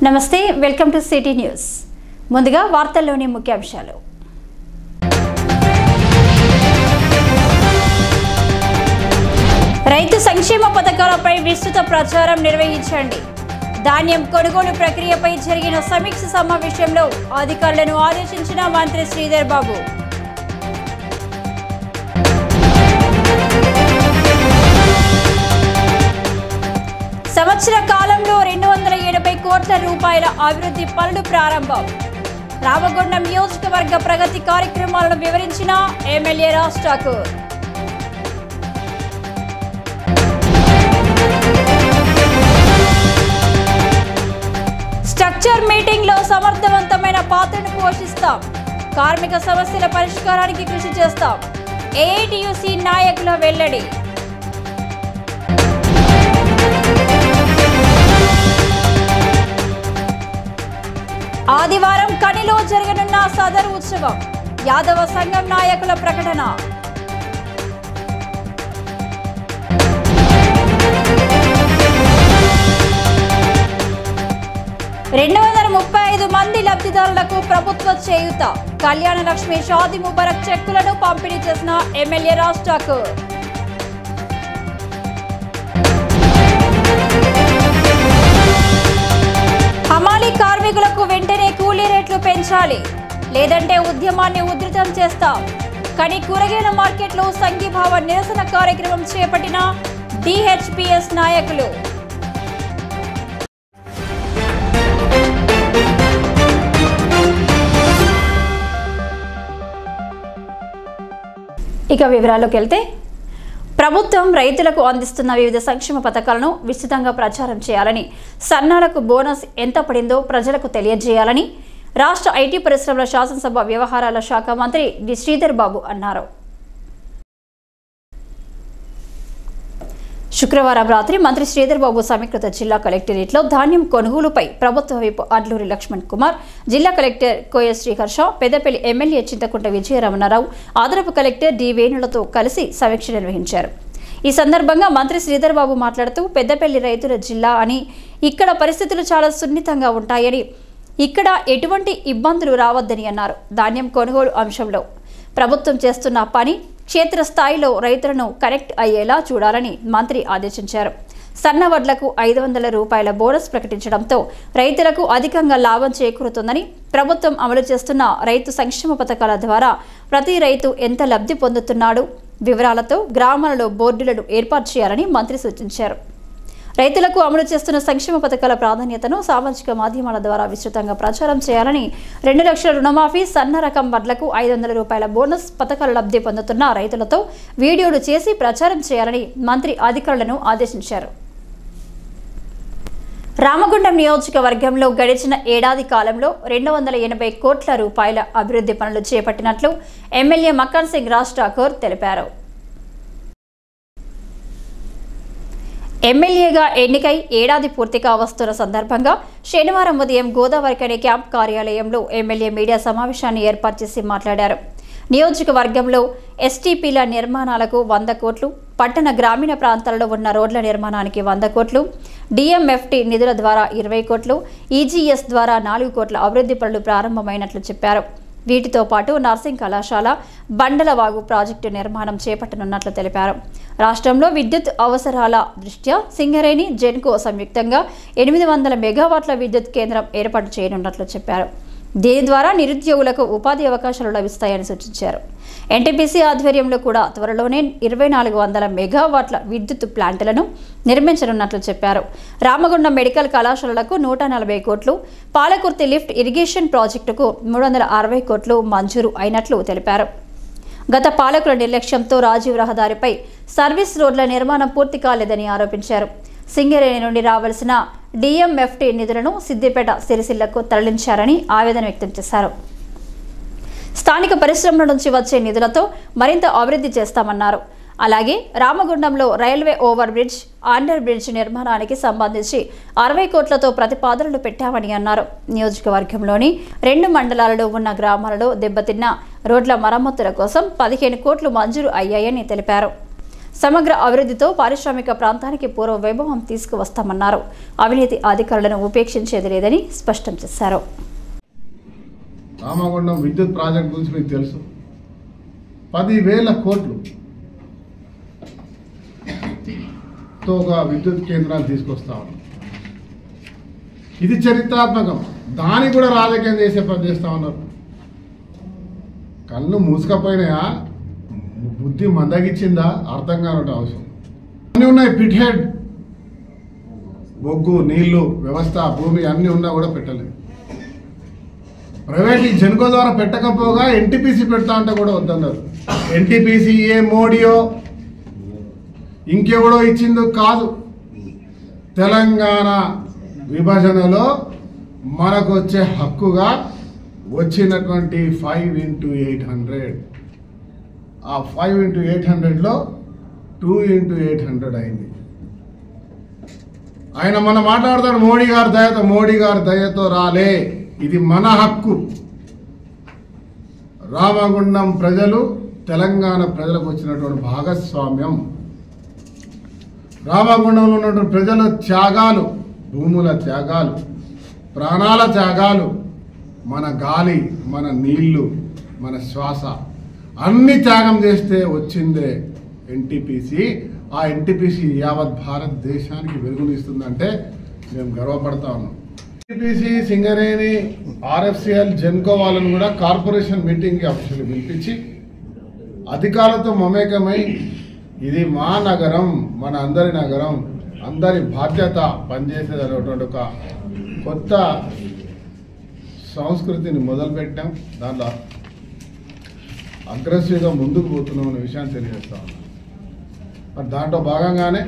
నమస్తే welcome to city news ముందుగా వార్తల్లోని ముఖ్యాంశాలు రైతు సంక్షేమ పథకాలపై విస్తృత ప్రచారం నిర్వహించండి ధాన్యం కొనుగోలు ప్రక్రియపై జరిగిన సమీక్ష సమావేశంలో అధికారులను ఆదేశించిన మంత్రి శ్రీధర్ బాబు సంవత్సర కాలంలో 280 కోట్ల రూపాయల అభివృద్ధి పనులు ప్రారంభం రామగుండం నియోజకవర్గ ప్రగతి కార్యక్రమాలను వివరించిన MLA Raj Thakur structure meeting లో సమర్థవంతమైన పాత్రను పోషిస్తాం కార్మిక సమస్యల పరిష్కారానికి కృషి చేస్తాం ఏఐటియుసి నాయకుల వెల్లడి ఆదివారం కనిలో జరగనున్న సదర్ ఉత్సవం యాదవ సంఘం నాయకుల ప్రకటన మంది లబ్ధిదారులకు ప్రభుత్వ చేయూత కళ్యాణ లక్ష్మి షాదీ ముబారక్ చెక్కులను పంపిణీ చేసిన ఎమ్మెల్యే రాజ్ ఠాకూర్ హమాలీ కార్మికులకు వెంటనే కూలీ రేట్లు పెంచాలి లేదంటే ఉద్యమాన్ని ఉధృతం చేస్తాం కని కూరగాయల మార్కెట్లో సంఘీభావ నిరసన కార్యక్రమం చేపట్టిన డిహెచ్పిఎస్ నాయకులు ఇక వివరాల్లోకి వెళ్తే ప్రభుత్వం రైతులకు అందిస్తున్న వివిధ సంక్షేమ పథకాలను విస్తృతంగా ప్రచారం చేయాలని సన్నాలకు బోనస్ ఎంత పడిందో ప్రజలకు తెలియజేయాలని రాష్ట్ర ఐటీ పరిశ్రమల శాసనసభ వ్యవహారాల శాఖ మంత్రి డి శ్రీధర్ బాబు అన్నారు. శుక్రవారం రాత్రి మంత్రి శ్రీధర్ బాబు సమీకృత జిల్లా కలెక్టరేట్లో ధాన్యం కొనుగోలుపై ప్రభుత్వ విప్ అడ్లూరి లక్ష్మణ్ కుమార్, జిల్లా కలెక్టర్ కోయ శ్రీహర్ష, పెద్దపల్లి ఎమ్మెల్యే చింతకుంట విజయరమణారావు, అదనపు కలెక్టర్ డి వేణులతో కలిసి సమీక్ష నిర్వహించారు. ఈ సందర్భంగా మంత్రి శ్రీధర్ బాబు మాట్లాడుతూ పెద్దపల్లి రైతుల జిల్లా అని, ఇక్కడ పరిస్థితులు చాలా సున్నితంగా ఉంటాయని, ఇక్కడ ఎటువంటి ఇబ్బందులు రావద్దని అన్నారు. ధాన్యం కొనుగోలు అంశంలో ప్రభుత్వం చేస్తున్న పని క్షేత్రస్థాయిలో రైతులను కనెక్ట్ అయ్యేలా చూడాలని మంత్రి ఆదేశించారు. సన్న వడ్లకు 500 రూపాయల బోనస్ ప్రకటించడంతో రైతులకు అధికంగా లాభం చేకూరుతుందని, ప్రభుత్వం అమలు చేస్తున్న రైతు సంక్షేమ పథకాల ద్వారా ప్రతి రైతు ఎంత లబ్ధి పొందుతున్నాడు వివరాలతో గ్రామాలలో బోర్డులను ఏర్పాటు చేయాలని మంత్రి సూచించారు. రైతులకు అమలు చేస్తున్న సంక్షేమ పథకాల ప్రాధాన్యతను సామాజిక మాధ్యమాల ద్వారా విస్తృతంగా ప్రచారం చేయాలని, 2 లక్షల రుణమాఫీ, సన్న రకం వడ్లకు 500 రూపాయల బోనస్ పథకాల లబ్ధి పొందుతున్న రైతులతో వీడియోలు చేసి ప్రచారం చేయాలని మంత్రి అధికారులను ఆదేశించారు. రామగుండం నియోజకవర్గంలో గడిచిన ఏడాది కాలంలో 280 కోట్ల రూపాయల అభివృద్ధి పనులు చేపట్టినట్లు ఎమ్మెల్యే మక్కన్ సింగ్ రాజ్ ఠాకూర్ తెలిపారు. ఎమ్మెల్యేగా ఎన్నికై ఏడాది పూర్తిగా వస్తున్న సందర్భంగా శనివారం ఉదయం గోదావరిఖని క్యాంప్ కార్యాలయంలో ఎమ్మెల్యే మీడియా సమావేశాన్ని ఏర్పాటు చేసి మాట్లాడారు. నియోజకవర్గంలో ఎస్టీపీల నిర్మాణాలకు 100 కోట్లు, పట్టణ గ్రామీణ ప్రాంతాల్లో ఉన్న రోడ్ల నిర్మాణానికి 100 కోట్లు, డిఎంఎఫ్టి నిధుల ద్వారా 20 కోట్లు, ఈజీఎస్ ద్వారా 4 కోట్ల అభివృద్ధి పనులు ప్రారంభమైనట్లు చెప్పారు. వీటితో పాటు నర్సింగ్ కళాశాల, బండలవాగు ప్రాజెక్టు నిర్మాణం చేపట్టనున్నట్లు తెలిపారు. రాష్ట్రంలో విద్యుత్ అవసరాల దృష్ట్యా సింగరేణి, జెన్కో సంయుక్తంగా 800 మెగావాట్ల విద్యుత్ కేంద్రం ఏర్పాటు చేయనున్నట్లు చెప్పారు. దీని ద్వారా నిరుద్యోగులకు ఉపాధి అవకాశాలు లభిస్తాయని సూచించారు. ఎన్టీపీసీ ఆధ్వర్యంలో కూడా త్వరలోనే 2400 మెగావాట్ల విద్యుత్ ప్లాంట్లను నిర్మించనున్నట్లు చెప్పారు. రామగుండం మెడికల్ కళాశాలలకు 140 కోట్లు, పాలకుర్తి లిఫ్ట్ ఇరిగేషన్ ప్రాజెక్టుకు 360 కోట్లు మంజూరు అయినట్లు తెలిపారు. గత పాలకుల నిర్లక్ష్యంతో రాజీవ్ రహదారిపై సర్వీస్ రోడ్ల నిర్మాణం పూర్తి కాలేదని ఆరోపించారు. సింగరేణి నుండి రావాల్సిన డిఎంఎఫ్టి నిధులను సిద్దిపేట, సిరిసిల్లకు తరలించారని ఆవేదన వ్యక్తం చేశారు. స్థానిక పరిశ్రమల నుంచి వచ్చే నిధులతో మరింత అభివృద్ధి చేస్తామన్నారు. అలాగే రామగుండంలో railway over bridge, under bridge నిర్మాణానికి సంబంధించి 60 కోట్లతో ప్రతిపాదనలు పెట్టామని అన్నారు. నియోజకవర్గంలోని 2 మండలాలలో ఉన్న గ్రామాలలో దెబ్బతిన్న రోడ్ల మరమ్మతుల కోసం 15 కోట్లు మంజూరు అయ్యాయని తెలిపారు. సమగ్ర అభివృద్ధితో పారిశ్రామిక ప్రాంతానికి పూర్వ వైభవం తీసుకువస్తామన్నారు. అవినీతి అధికారులను ఉపేక్షించేది లేదని స్పష్టం చేశారు. రామగుండం విద్యుత్ ప్రాజెక్ట్ గురించి మీకు తెలుసు. 10,000 కోట్లుతో ఒక విద్యుత్ కేంద్రాన్ని తీసుకొస్తా ఉన్నాం. ఇది చరిత్రాత్మకం. దానికి కూడా రాజకీయం చేసే పని చేస్తా ఉన్నారు. కళ్ళు మూసుకపోయినాయా, బుద్ధి మందగిచ్చిందా అర్థం కానట్టు అవసరం. అన్నీ ఉన్నాయి. పిట్ హెడ్, బొగ్గు, నీళ్లు, వ్యవస్థ, భూమి అన్నీ ఉన్నా కూడా పెట్టలేదు. ప్రైవేట్ జెన్కో ద్వారా పెట్టకపోగా ఎన్టీపీసీ పెడతా అంటే కూడా వద్దన్నారు. ఎన్టీపీసీ ఏ మోడీయో ఇంకెవడో ఇచ్చిందో కాదు. తెలంగాణ విభజనలో మనకు వచ్చే హక్కుగా వచ్చినటువంటి 5x800, ఆ 5x800లో 2x800 అయింది. ఆయన మన మాట్లాడతాడు మోడీ గారి దయతో రాలే, ఇది మన హక్కు. రామగుండం ప్రజలు తెలంగాణ ప్రజలకు వచ్చినటువంటి భాగస్వామ్యం. రామగుండంలో ఉన్నటువంటి ప్రజల త్యాగాలు, భూముల త్యాగాలు, ప్రాణాల త్యాగాలు, మన గాలి, మన నీళ్లు, మన శ్వాస అన్ని త్యాగం చేస్తే వచ్చిందే ఎన్టీపీసీ. ఆ ఎన్టీపీసీ యావత్ భారతదేశానికి వెలుగునిస్తుందంటే మేము గర్వపడతా ఉన్నాం. ఎన్టీపీసీ సింగరేణి, ఆర్ఎఫ్సిఎల్, జెన్కో వాళ్ళను కూడా కార్పొరేషన్ మీటింగ్కి అఫీషియల్ పిలిపించి అధికారులతో మమేకమై ఇది మా నగరం, మన అందరి నగరం, అందరి బాధ్యత పనిచేసేది అనేటువంటి ఒక కొత్త సంస్కృతిని మొదలుపెట్టాం. దాంట్లో అగ్రెసివ్గా ముందుకు పోతున్నాం అనే విషయాన్ని తెలియజేస్తా ఉన్నాం. మరి దాంట్లో భాగంగానే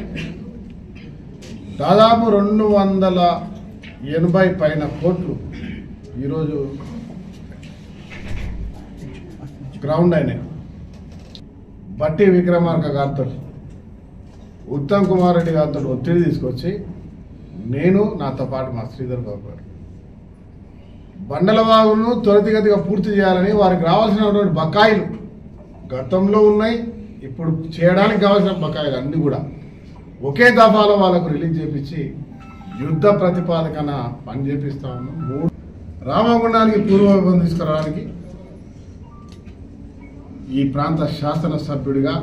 దాదాపు 280 పైన కోట్లు ఈరోజు గ్రౌండ్ అయినాయి. బట్టి విక్రమార్క గారితో, ఉత్తమ్ కుమార్ రెడ్డి గారితో ఒత్తిడి తీసుకొచ్చి నేను, నాతో పాటు మా శ్రీధర్ బాబు గారు బండలవాగును త్వరితగతిగా పూర్తి చేయాలని, వారికి రావాల్సినటువంటి బకాయిలు గతంలో ఉన్నాయి, ఇప్పుడు చేయడానికి కావాల్సిన బకాయిలు అన్నీ కూడా ఒకే దఫాలో వాళ్ళకు రిలీజ్ చేపించి యుద్ధ ప్రతిపాదకన పని చేపిస్తా ఉన్నాం. రామగుండానికి పూర్వవైభవం తీసుకురావడానికి ఈ ప్రాంత శాసనసభ్యుడిగా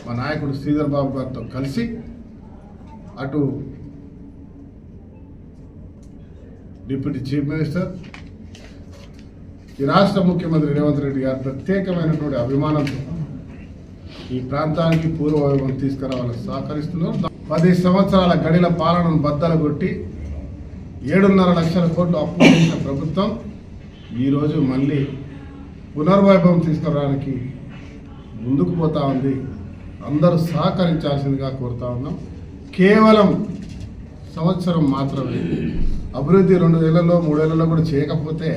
మా నాయకుడు శ్రీధర్ బాబు గారితో కలిసి అటు డిప్యూటీ చీఫ్ మినిస్టర్, ఈ రాష్ట్ర ముఖ్యమంత్రి రేవంత్ రెడ్డి గారు ప్రత్యేకమైనటువంటి అభిమానంతో ఈ ప్రాంతానికి పూర్వవైభవం తీసుకురావాలని సహకరిస్తున్నారు. 10 సంవత్సరాల గడిల పాలనను బద్దలు కొట్టి 7.5 లక్షల కోట్లు అప్పు చేసిన ప్రభుత్వం ఈరోజు మళ్ళీ పునర్వైభవం తీసుకురావడానికి ముందుకు పోతా ఉంది. అందరూ సహకరించాల్సిందిగా కోరుతా ఉన్నాం. కేవలం సంవత్సరం మాత్రమే అభివృద్ధి 2 ఏళ్లలో 3 ఏళ్లలో కూడా చేయకపోతే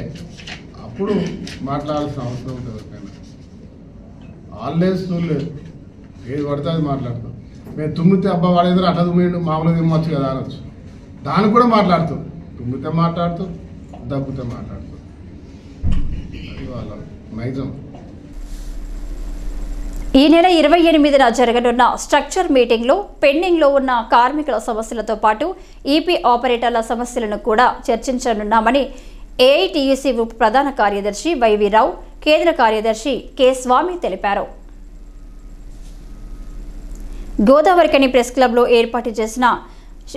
అప్పుడు మాట్లాడాల్సిన అవసరం ఉంటుంది. ఆల్వేస్ చూడలేదు, ఏది పడితే అది మాట్లాడతాం. మేము తుమ్మితే అబ్బా వాడేదో అట్లా తుమ్మిండు, మామూలుగా తిమ్మచ్చు కదా అనొచ్చు. దానికి కూడా మాట్లాడుతాం. తుమ్మితే మాట్లాడుతాం, దగ్గుతే మాట్లాడుతాం. అది వాళ్ళ నైజం. ఈ నెల 28న జరగనున్న స్ట్రక్చర్ మీటింగ్లో పెండింగ్లో ఉన్న కార్మికుల సమస్యలతో పాటు ఈపీ ఆపరేటర్ల సమస్యలను కూడా చర్చించనున్నామని ఏఐటీయూసీ ఉప ప్రధాన కార్యదర్శి వైవి రావు, కేంద్ర కార్యదర్శి కె స్వామి తెలిపారు. గోదావరికని ప్రెస్ క్లబ్లో ఏర్పాటు చేసిన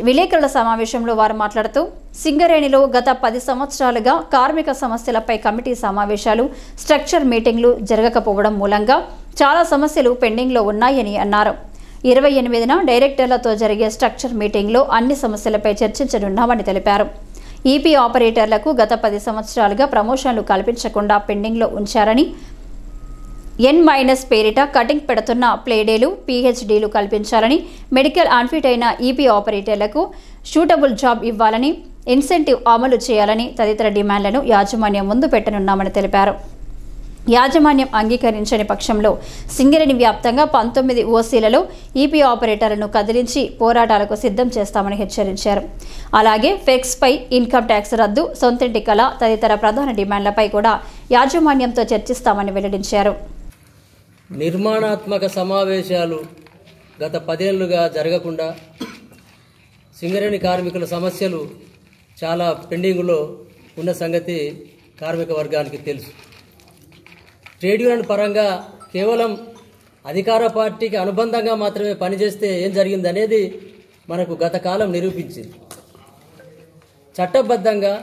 విలేకరుల సమావేశంలో వారు మాట్లాడుతూ, సింగరేణిలో గత 10 సంవత్సరాలుగా కార్మిక సమస్యలపై కమిటీ సమావేశాలు, స్ట్రక్చర్ మీటింగ్లు జరగకపోవడం మూలంగా చాలా సమస్యలు పెండింగ్లో ఉన్నాయని అన్నారు. 28న డైరెక్టర్లతో జరిగే స్ట్రక్చర్ మీటింగ్లో అన్ని సమస్యలపై చర్చించనున్నామని తెలిపారు. ఈపీ ఆపరేటర్లకు గత 10 సంవత్సరాలుగా ప్రమోషన్లు కల్పించకుండా పెండింగ్లో ఉంచారని, N- పేరిట కటింగ్ పెడుతున్న ప్లేడేలు, PhDలు కల్పించాలని, మెడికల్ అన్ఫిట్ అయిన ఈపీ ఆపరేటర్లకు షూటబుల్ జాబ్ ఇవ్వాలని, ఇన్సెంటివ్ అమలు చేయాలని తదితర డిమాండ్లను యాజమాన్యం ముందు పెట్టనున్నామని తెలిపారు. యాజమాన్యం అంగీకరించని పక్షంలో సింగరేణి వ్యాప్తంగా 19 ఓసీలలో ఈపీ ఆపరేటర్లను కదిలించి పోరాటాలకు సిద్ధం చేస్తామని హెచ్చరించారు. అలాగే ఫెక్స్పై ఇన్కమ్ ట్యాక్స్ రద్దు, సొంతింటి కళ తదితర ప్రధాన డిమాండ్లపై కూడా యాజమాన్యంతో చర్చిస్తామని వెల్లడించారు. నిర్మాణాత్మక సమావేశాలు గత 10 ఏళ్లుగా జరగకుండా సింగరేణి కార్మికుల సమస్యలు చాలా పెండింగ్లో ఉన్న సంగతి కార్మిక వర్గానికి తెలుసు. ట్రేడ్ యూనియన్ పరంగా కేవలం అధికార పార్టీకి అనుబంధంగా మాత్రమే పనిచేస్తే ఏం జరిగిందనేది మనకు గత కాలం నిరూపించింది. చట్టబద్ధంగా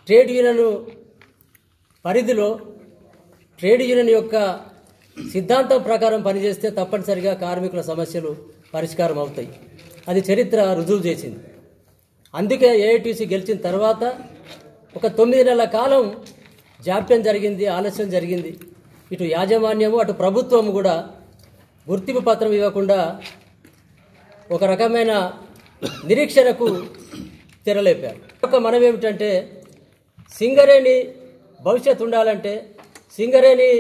ట్రేడ్ యూనియన్ పరిధిలో ట్రేడ్ యూనియన్ యొక్క సిద్ధాంతం ప్రకారం పనిచేస్తే తప్పనిసరిగా కార్మికుల సమస్యలు పరిష్కారం అవుతాయి. అది చరిత్ర రుజువు చేసింది. అందుకే ఏఐటీసీ గెలిచిన తర్వాత ఒక 9 నెలల కాలం జాప్యం జరిగింది, ఆలస్యం జరిగింది. ఇటు యాజమాన్యము అటు ప్రభుత్వం కూడా గుర్తింపు పత్రం ఇవ్వకుండా ఒక రకమైన నిరీక్షణకు తెరలేపారు. ఒక మనం ఏమిటంటే సింగరేణి భవిష్యత్తు ఉండాలంటే, సింగరేణి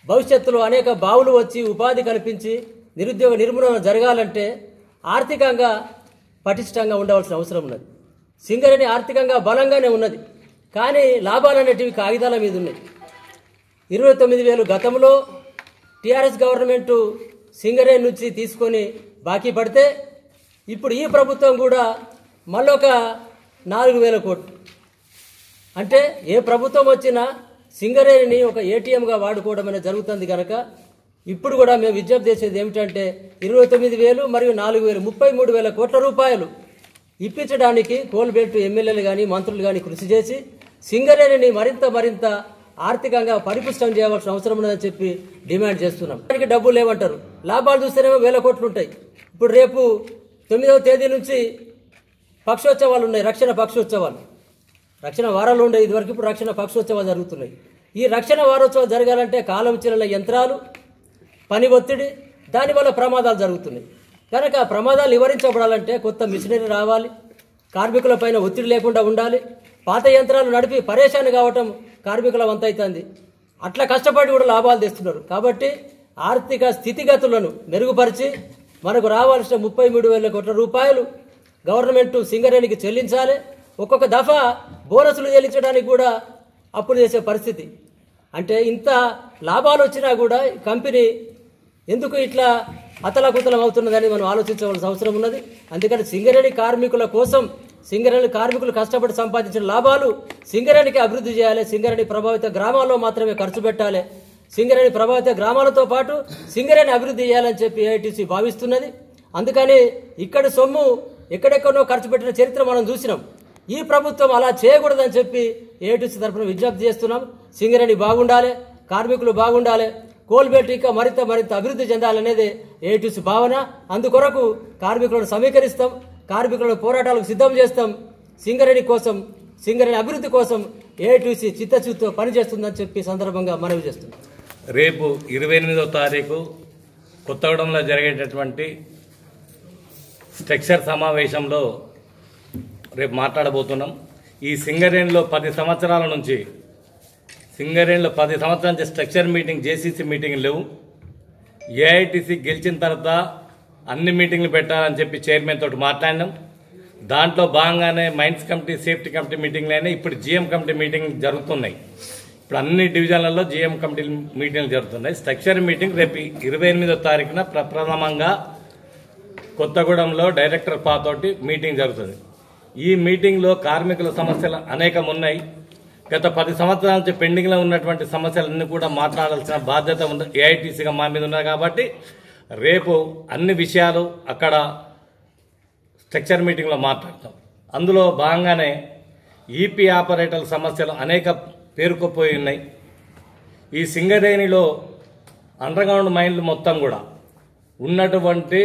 భవిష్యత్తులో అనేక బావులు వచ్చి ఉపాధి కల్పించి నిరుద్యోగ నిర్మూలన జరగాలంటే ఆర్థికంగా పటిష్టంగా ఉండవలసిన అవసరం ఉన్నది. సింగరేణి ఆర్థికంగా బలంగానే ఉన్నది, కానీ లాభాలు అనేటివి కాగితాల మీద ఉన్నాయి. 29,000 గతంలో టీఆర్ఎస్ గవర్నమెంటు సింగరేణి నుంచి తీసుకొని బాకీ పడితే ఇప్పుడు ఈ ప్రభుత్వం కూడా మళ్ళొక 4,000 కోట్లు. అంటే ఏ ప్రభుత్వం వచ్చినా సింగరేణిని ఒక ఏటీఎంగా వాడుకోవడం అనేది జరుగుతుంది కనుక ఇప్పుడు కూడా మేము విజ్ఞప్తి చేసేది ఏమిటంటే 29,000 మరియు 4,000 33,000 కోట్ల రూపాయలు ఇప్పించడానికి కోల్బెల్ట్ ఎమ్మెల్యేలు కానీ మంత్రులు కానీ కృషి చేసి సింగరేణిని మరింత ఆర్థికంగా పరిపుష్టం చేయవలసిన అవసరం ఉన్నదని చెప్పి డిమాండ్ చేస్తున్నాం. దానికి డబ్బులు లేవంటారు, లాభాలు చూస్తేనేమో 1,000 కోట్లు ఉంటాయి. ఇప్పుడు రేపు 9వ తేదీ నుంచి పక్షోత్సవాలు ఉన్నాయి, రక్షణ పక్షోత్సవాలు. రక్షణ వారాలు ఉండే ఇదివరకు, ఇప్పుడు రక్షణ పక్షోత్సవాలు జరుగుతున్నాయి. ఈ రక్షణ వారోత్సవాలు జరగాలంటే కాలం చెల్లిన యంత్రాలు, పని ఒత్తిడి, దానివల్ల ప్రమాదాలు జరుగుతున్నాయి. కనుక ఆ ప్రమాదాలు నివారించబడాలంటే కొత్త మిషనరీ రావాలి, కార్మికుల పైన ఒత్తిడి లేకుండా ఉండాలి. పాత యంత్రాలు నడిపి పరేషాన్ కావటం కార్మికుల వంతైతుంది. అట్లా కష్టపడి కూడా లాభాలు తెస్తున్నారు. కాబట్టి ఆర్థిక స్థితిగతులను మెరుగుపరిచి మనకు రావాల్సిన 33,000 కోట్ల రూపాయలు గవర్నమెంట్ సింగరేణికి చెల్లించాలి. ఒక్కొక్క దఫా బోనసులు చెల్లించడానికి కూడా అప్పులు చేసే పరిస్థితి. అంటే ఇంత లాభాలు వచ్చినా కూడా కంపెనీ ఎందుకు ఇట్లా అతలాకుతలం అవుతున్నదని మనం ఆలోచించవలసిన అవసరం ఉన్నది. అందుకని సింగరేణి కార్మికుల కోసం, సింగరేణి కార్మికులు కష్టపడి సంపాదించిన లాభాలు సింగరేణికి అభివృద్ధి చేయాలి. సింగరేణి ప్రభావిత గ్రామాల్లో మాత్రమే ఖర్చు పెట్టాలి. సింగరేణి ప్రభావిత గ్రామాలతో పాటు సింగరేణి అభివృద్ధి చేయాలని చెప్పి ఏఐటీసీ భావిస్తున్నది. అందుకని ఇక్కడి సొమ్ము ఎక్కడెక్కడో ఖర్చు పెట్టిన చరిత్ర మనం చూసినాం. ఈ ప్రభుత్వం అలా చేయకూడదని చెప్పి ఏఐటీసీ తరఫున విజ్ఞప్తి చేస్తున్నాం. సింగరేణి బాగుండాలి, కార్మికులు బాగుండాలి, కోల్బెల్ట్ ఇంకా మరింత అభివృద్ధి చెందాలనేది ఏఐటీసీ భావన. అందుకొరకు కార్మికులను సమీకరిస్తాం, కార్మికులను పోరాటాలకు సిద్ధం చేస్తాం. సింగరేణి కోసం, సింగరేణి అభివృద్ధి కోసం ఏఐటీసీ చిత్తశుద్ధితో పనిచేస్తుందని చెప్పి సందర్భంగా మనవి చేస్తున్నాం. రేపు 28వ తారీఖు కొత్తగూడెంలో జరిగేటటువంటి స్ట్రక్చర్ సమావేశంలో రేపు మాట్లాడబోతున్నాం. ఈ సింగరేణిలో 10 సంవత్సరాల నుంచి స్ట్రక్చర్ మీటింగ్, జేసీసీ మీటింగ్ లేవు. ఏఐటీసీ గెలిచిన తర్వాత అన్ని మీటింగ్లు పెట్టాలని చెప్పి చైర్మన్ తోటి మాట్లాడినాం. దాంట్లో భాగంగానే మైన్స్ కమిటీ, సేఫ్టీ కమిటీ మీటింగ్లు అయినా ఇప్పుడు జీఎం కమిటీ మీటింగ్ జరుగుతున్నాయి. ఇప్పుడు అన్ని డివిజన్లలో జీఎం కమిటీ మీటింగ్లు జరుగుతున్నాయి. స్ట్రక్చర్ మీటింగ్ రేపు 28వ తారీఖున ప్రప్రథమంగా కొత్తగూడెంలో డైరెక్టర్ పాతోటి మీటింగ్ జరుగుతుంది. ఈ మీటింగ్లో కార్మికుల సమస్యలు అనేకం ఉన్నాయి. గత 10 సంవత్సరాల నుంచి పెండింగ్లో ఉన్నటువంటి సమస్యలన్నీ కూడా మాట్లాడాల్సిన బాధ్యత ఉంది, ఏఐటీసీగా మా మీద ఉన్నది. కాబట్టి రేపు అన్ని విషయాలు అక్కడ స్ట్రక్చర్ మీటింగ్లో మాట్లాడతాం. అందులో భాగంగానే ఈపీ ఆపరేటర్ల సమస్యలు అనేక పేరుకుపోయి ఉన్నాయి. ఈ సింగరేణిలో అండర్గ్రౌండ్ మైన్లు మొత్తం కూడా ఉన్నటువంటి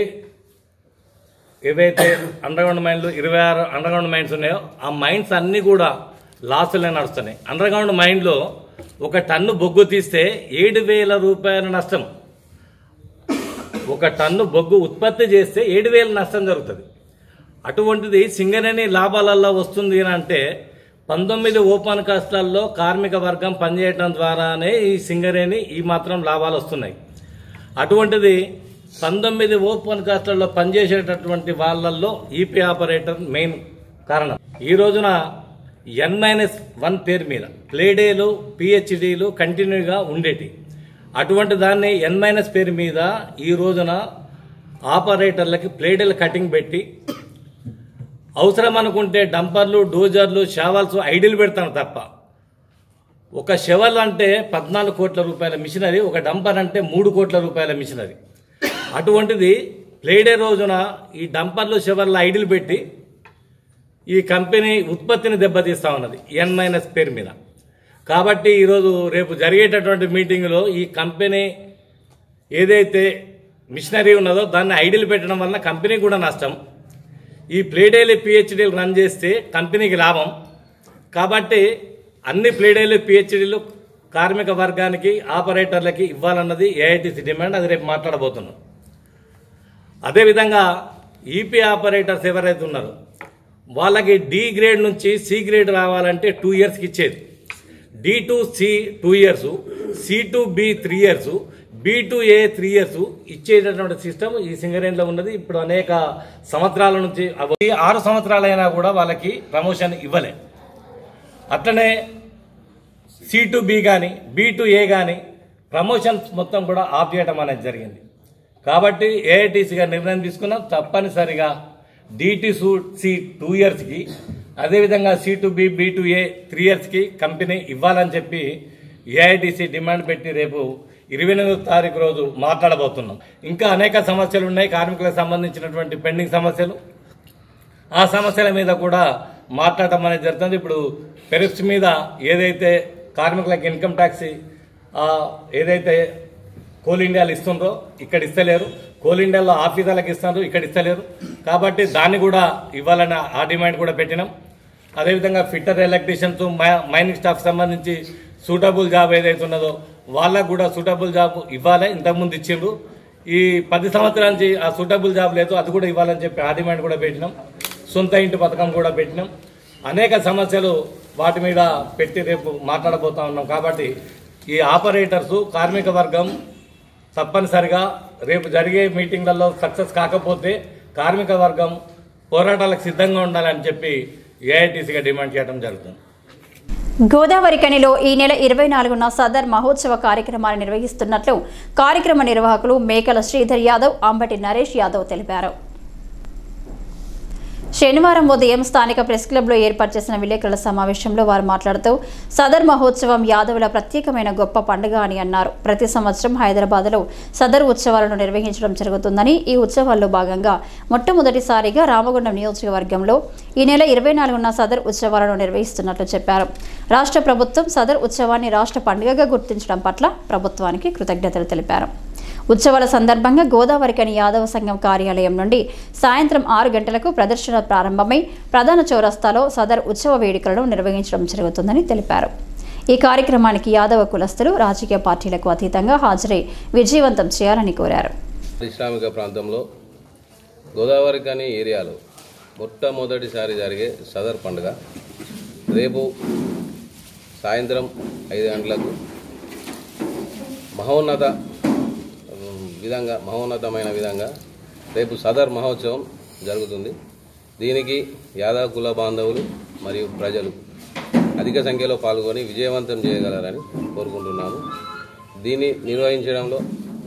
ఏవైతే అండర్గ్రౌండ్ మైన్లు 26 అండర్గ్రౌండ్ మైన్స్ ఉన్నాయో ఆ మైన్స్ అన్నీ కూడా లాసులే నడుస్తున్నాయి. అండర్గ్రౌండ్ మైన్లో 1 టన్ను బొగ్గు తీస్తే 7,000 రూపాయల నష్టం. 1 టన్ను బొగ్గు ఉత్పత్తి చేస్తే 7,000 నష్టం జరుగుతుంది. అటువంటిది సింగరేణి లాభాలలో వస్తుంది అంటే 19 ఓపెన్ కాస్ట్లలో కార్మిక వర్గం పనిచేయడం ద్వారానే ఈ సింగరేణి ఈ మాత్రం లాభాలు వస్తున్నాయి. అటువంటిది 19 ఓపెన్ కాస్ట్లలో పనిచేసేటటువంటి వాళ్ళల్లో ఈపీ ఆపరేటర్ మెయిన్ కారణం. ఈ రోజున N-1 పేరు మీద ప్లేడేలు, పిహెచ్డీలు కంటిన్యూగా ఉండేటి. అటువంటి దాన్ని N- పేరు మీద ఈ రోజున ఆపరేటర్లకి ప్లేడీల కటింగ్ పెట్టి అవసరం అనుకుంటే డంపర్లు, డోజర్లు, షావల్స్ ఐడిల్ పెడతాను తప్ప ఒక షెవల్ అంటే 14 కోట్ల రూపాయల మిషనరీ, ఒక డంపర్ అంటే 3 కోట్ల రూపాయల మిషనరీ. అటువంటిది ప్లేడే రోజున ఈ డంపర్లు, షెవర్ల ఐడిల్ పెట్టి ఈ కంపెనీ ఉత్పత్తిని దెబ్బతీస్తా ఉన్నది N- పేరు మీద. కాబట్టి ఈరోజు రేపు జరిగేటటువంటి మీటింగ్లో ఈ కంపెనీ ఏదైతే మిషనరీ ఉన్నదో దాన్ని ఐడిల్ పెట్టడం వలన కంపెనీకి కూడా నష్టం, ఈ ప్లేడేలు పిహెచ్డీలు రన్ చేస్తే కంపెనీకి లాభం. కాబట్టి అన్ని ప్లేడేలు పిహెచ్డీలు కార్మిక వర్గానికి, ఆపరేటర్లకి ఇవ్వాలన్నది ఏఐటీసీ డిమాండ్. అది రేపు మాట్లాడబోతున్నాం. అదేవిధంగా ఈపీ ఆపరేటర్స్ ఎవరైతే ఉన్నారో వాళ్ళకి డి గ్రేడ్ నుంచి సి గ్రేడ్ రావాలంటే 2 ఇయర్స్కి ఇచ్చేది, D to C 2 years, C to B 3 years, B to A 3 years ఇచ్చేటటువంటి సిస్టమ్ ఈ సింగరేణిలో ఉన్నది. ఇప్పుడు అనేక సంవత్సరాల నుంచి 6 సంవత్సరాలైనా కూడా వాళ్ళకి ప్రమోషన్ ఇవ్వలే. అట్లనే సి టు బి కానీ బి టు ఏ కానీ ప్రమోషన్స్ మొత్తం కూడా ఆఫ్ చేయడం అనేది జరిగింది. కాబట్టి ఏఐటీసీగా నిర్ణయం తీసుకున్నాం, తప్పనిసరిగా సి 2 ఇయర్స్కి, అదేవిధంగా C to B, B to A 3 ఇయర్స్కి కంపెనీ ఇవ్వాలని చెప్పి ఏఐటీసీ డిమాండ్ పెట్టి రేపు 28వ తారీఖు రోజు మాట్లాడబోతున్నాం. ఇంకా అనేక సమస్యలు ఉన్నాయి, కార్మికులకు సంబంధించినటువంటి పెండింగ్ సమస్యలు. ఆ సమస్యల మీద కూడా మాట్లాడటం అనేది జరుగుతుంది. ఇప్పుడు పెరిప్స్ మీద ఏదైతే కార్మికులకు ఇన్కమ్ ట్యాక్స్ ఏదైతే కోల్ ఇండియాలో ఇస్తుండ్రో ఇక్కడ ఇస్తలేరు, కోల్ ఇండియాలో ఆఫీసర్లకు ఇస్తున్నారు, ఇక్కడ ఇస్తలేరు. కాబట్టి దాన్ని కూడా ఇవ్వాలని ఆ డిమాండ్ కూడా పెట్టినాం. అదేవిధంగా ఫిట్టర్, ఎలక్ట్రీషియన్స్, మైనింగ్ స్టాఫ్ సంబంధించి సూటబుల్ జాబ్ ఏదైతే ఉన్నదో వాళ్ళకు కూడా సూటబుల్ జాబ్ ఇవ్వాలి. ఇంతకుముందు ఇచ్చిండ్రు, ఈ 10 సంవత్సరాల నుంచి ఆ సూటబుల్ జాబ్ లేదు, అది కూడా ఇవ్వాలని చెప్పి ఆ డిమాండ్ కూడా పెట్టినాం. సొంత ఇంటి పథకం కూడా పెట్టినాం. అనేక సమస్యలు వాటి మీద పెట్టి రేపు మాట్లాడబోతా ఉన్నాం. కాబట్టి ఈ ఆపరేటర్సు కార్మిక వర్గం తప్పనిసరిగా రేపు జరిగే మీటింగ్లలో సక్సెస్ కాకపోతే కార్మిక వర్గం పోరాటాలకు సిద్ధంగా ఉండాలని చెప్పి ఏఐటీసీగా డిమాండ్ చేయడం జరుగుతుంది. గోదావరి ఖనిలో ఈ నెల 24న సదర్ మహోత్సవ కార్యక్రమాలు నిర్వహిస్తున్నట్లు కార్యక్రమ నిర్వాహకులు మేకల శ్రీధర్ యాదవ్, అంబటి నరేష్ యాదవ్ తెలిపారు. శనివారం ఉదయం స్థానిక ప్రెస్ క్లబ్లో ఏర్పాటు చేసిన విలేకరుల సమావేశంలో వారు మాట్లాడుతూ సదర్ మహోత్సవం యాదవుల ప్రత్యేకమైన గొప్ప పండుగ అని అన్నారు. ప్రతి సంవత్సరం హైదరాబాద్లో సదర్ ఉత్సవాలను నిర్వహించడం జరుగుతుందని, ఈ ఉత్సవాల్లో భాగంగా మొట్టమొదటిసారిగా రామగుండం నియోజకవర్గంలో ఈ నెల 24న సదర్ ఉత్సవాలను నిర్వహిస్తున్నట్లు చెప్పారు. రాష్ట్ర ప్రభుత్వం సదర్ ఉత్సవాన్ని రాష్ట్ర పండుగగా గుర్తించడం పట్ల ప్రభుత్వానికి కృతజ్ఞతలు తెలిపారు. ఉత్సవాల సందర్భంగా గోదావరి ఖని యాదవ సంఘం కార్యాలయం నుండి సాయంత్రం 6 గంటలకు ప్రదర్శన ప్రారంభమై ప్రధాన చౌరస్తాలో సదర్ ఉత్సవ వేడుకలను నిర్వహించడం జరుగుతుందని తెలిపారు. ఈ కార్యక్రమానికి యాదవ కులస్తులు రాజకీయ పార్టీలకు అతీతంగా హాజరై విజయవంతం చేయాలని కోరారు. పారిశ్రామిక ప్రాంతంలో గోదావరి ఖని ఏరియాలో మొట్టమొదటిసారి జరిగే సదర్ పండుగ రేపు సాయంత్రం 5 గంటలకు మహోన్నతమైన విధంగా రేపు సదర్ మహోత్సవం జరుగుతుంది. దీనికి యాదవ కుల బాంధవులు మరియు ప్రజలు అధిక సంఖ్యలో పాల్గొని విజయవంతం చేయగలరని కోరుకుంటున్నాము. దీన్ని నిర్వహించడంలో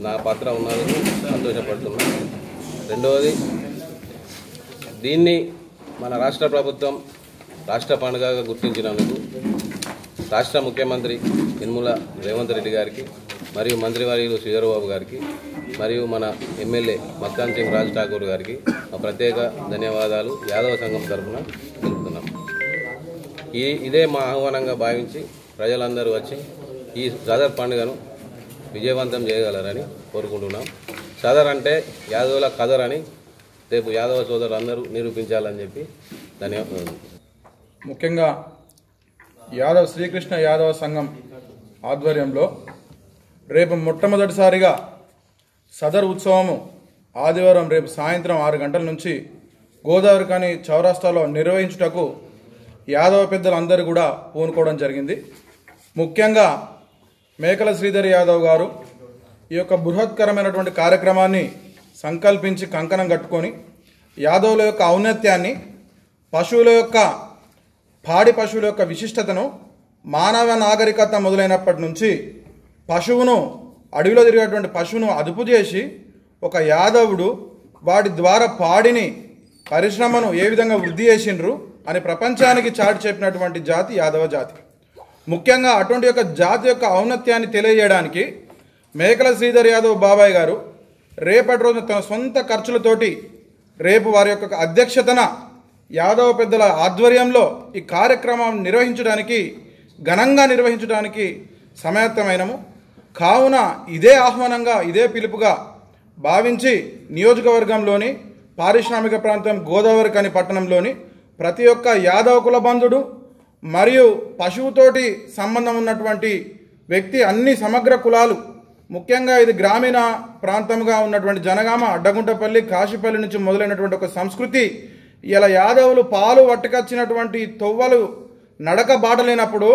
నా పాత్ర ఉన్నందుకు సంతోషపడుతున్నాను. రెండవది, దీన్ని మన రాష్ట్ర ప్రభుత్వం రాష్ట్ర పండుగగా గుర్తించినందుకు రాష్ట్ర ముఖ్యమంత్రి యనమల రేవంత్ రెడ్డి గారికి మరియు మంత్రివర్యులు శ్రీధర్బాబు గారికి మరియు మన ఎమ్మెల్యే మస్తాన్ సింగ్ రాజ్ ఠాకూర్ గారికి ప్రత్యేక ధన్యవాదాలు యాదవ సంఘం తరఫున తెలుపుతున్నాం. ఇదే మా ఆహ్వానంగా భావించి ప్రజలందరూ వచ్చి ఈ సదర్ పండుగను విజయవంతం చేయగలరని కోరుకుంటున్నాం. సదర్ అంటే యాదవుల కదర్ అని రేపు యాదవ సోదరులు అందరూ నిరూపించాలని చెప్పి ధన్యవాదాలు. ముఖ్యంగా యాదవ్ శ్రీకృష్ణ యాదవ సంఘం ఆధ్వర్యంలో రేపు మొట్టమొదటిసారిగా సదర్ ఉత్సవము ఆదివారం రేపు సాయంత్రం 6 గంటల నుంచి గోదావరి ఖని చౌరస్తాలో నిర్వహించుటకు యాదవ పెద్దలందరూ కూడా పూనుకోవడం జరిగింది. ముఖ్యంగా మేకల శ్రీధర్ యాదవ్ గారు ఈ యొక్క బృహత్కరమైనటువంటి కార్యక్రమాన్ని సంకల్పించి కంకణం కట్టుకొని యాదవుల యొక్క ఔన్నత్యాన్ని, పాడి పశువుల యొక్క విశిష్టతను, మానవ నాగరికత మొదలైనప్పటి నుంచి పశువును అడవిలో తిరిగేటువంటి పశువును అదుపు చేసి ఒక యాదవుడు వాటి ద్వారా పాడిని పరిశ్రమను ఏ విధంగా వృద్ధి చేసిండ్రు అని ప్రపంచానికి చాటి చెప్పినటువంటి జాతి యాదవ జాతి. ముఖ్యంగా అటువంటి యొక్క జాతి యొక్క ఔన్నత్యాన్ని తెలియజేయడానికి మేకల శ్రీధర్ యాదవ్ బాబాయ్ గారు రేపటి రోజున తన సొంత ఖర్చులతోటి రేపు వారి యొక్క అధ్యక్షతన యాదవ పెద్దల ఆధ్వర్యంలో ఈ కార్యక్రమం నిర్వహించడానికి ఘనంగా నిర్వహించడానికి సమాయత్తమైనము. కావున ఇదే ఆహ్వానంగా ఇదే పిలుపుగా భావించి నియోజకవర్గంలోని పారిశ్రామిక ప్రాంతం గోదావరిఖని పట్టణంలోని ప్రతి ఒక్క యాదవ కుల బంధుడు మరియు పశువుతోటి సంబంధం ఉన్నటువంటి వ్యక్తి అన్ని సమగ్ర కులాలు, ముఖ్యంగా ఇది గ్రామీణ ప్రాంతంగా ఉన్నటువంటి జనగామ, అడ్డగుంటపల్లి, కాశీపల్లి నుంచి మొదలైనటువంటి ఒక సంస్కృతి. ఇలా యాదవులు పాలు పట్టుకొచ్చినటువంటి తొవ్వలు నడక బాట లేనప్పుడు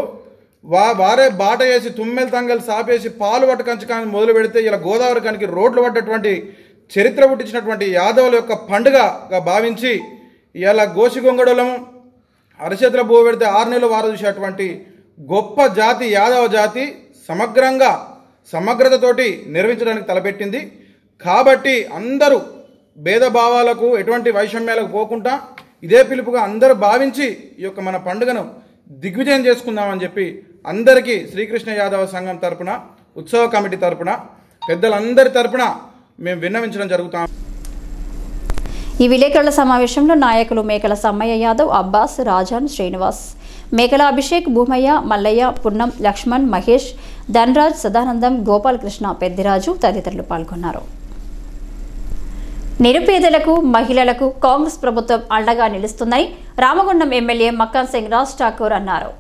వారే బాట వేసి తుమ్మెలు తంగలు సాపేసి పాలు పట్టుకంచకాన్ని మొదలు పెడితే ఇలా గోదావరి కనికి రోడ్లు పడ్డటువంటి చరిత్ర పుట్టించినటువంటి యాదవుల యొక్క పండుగగా భావించి ఇలా గోసిగొంగడలము అరచేతుల బువ్వ పెడితే 6 నెలలు వారు చూసేటువంటి గొప్ప జాతి యాదవ జాతి సమగ్రతతోటి నిర్వహించడానికి తలపెట్టింది. కాబట్టి అందరూ భేదభావాలకు ఎటువంటి వైషమ్యాలకు పోకుండా ఇదే పిలుపుగా అందరూ భావించి ఈ యొక్క మన పండుగను దిగ్విజయం చేసుకుందామని చెప్పి అందరికీ శ్రీకృష్ణ యాదవ సంఘం తరపున, ఉత్సవ కమిటీ తరపున, పెద్దలందరి తరపున మేము విన్నవించడం జరుగుతాం. ఈ విలేకరుల సమావేశంలో నాయకులు మేకల సమ్మయ్య యాదవ్, అబ్బాస్, రాజాన్, శ్రీనివాస్, మేకల అభిషేక్, భూమయ్య, మల్లయ్య, పున్నం, లక్ష్మణ్, మహేష్, ధనరాజ్, సదానందం, గోపాలకృష్ణ, పెద్దిరాజు తదితరులు పాల్గొన్నారు. నిరుపేదలకు, మహిళలకు కాంగ్రెస్ ప్రభుత్వం అండగా నిలుస్తుందని రామగుండం ఎమ్మెల్యే మక్కన్ సింగ్ రాజ్ ఠాకూర్ అన్నారు.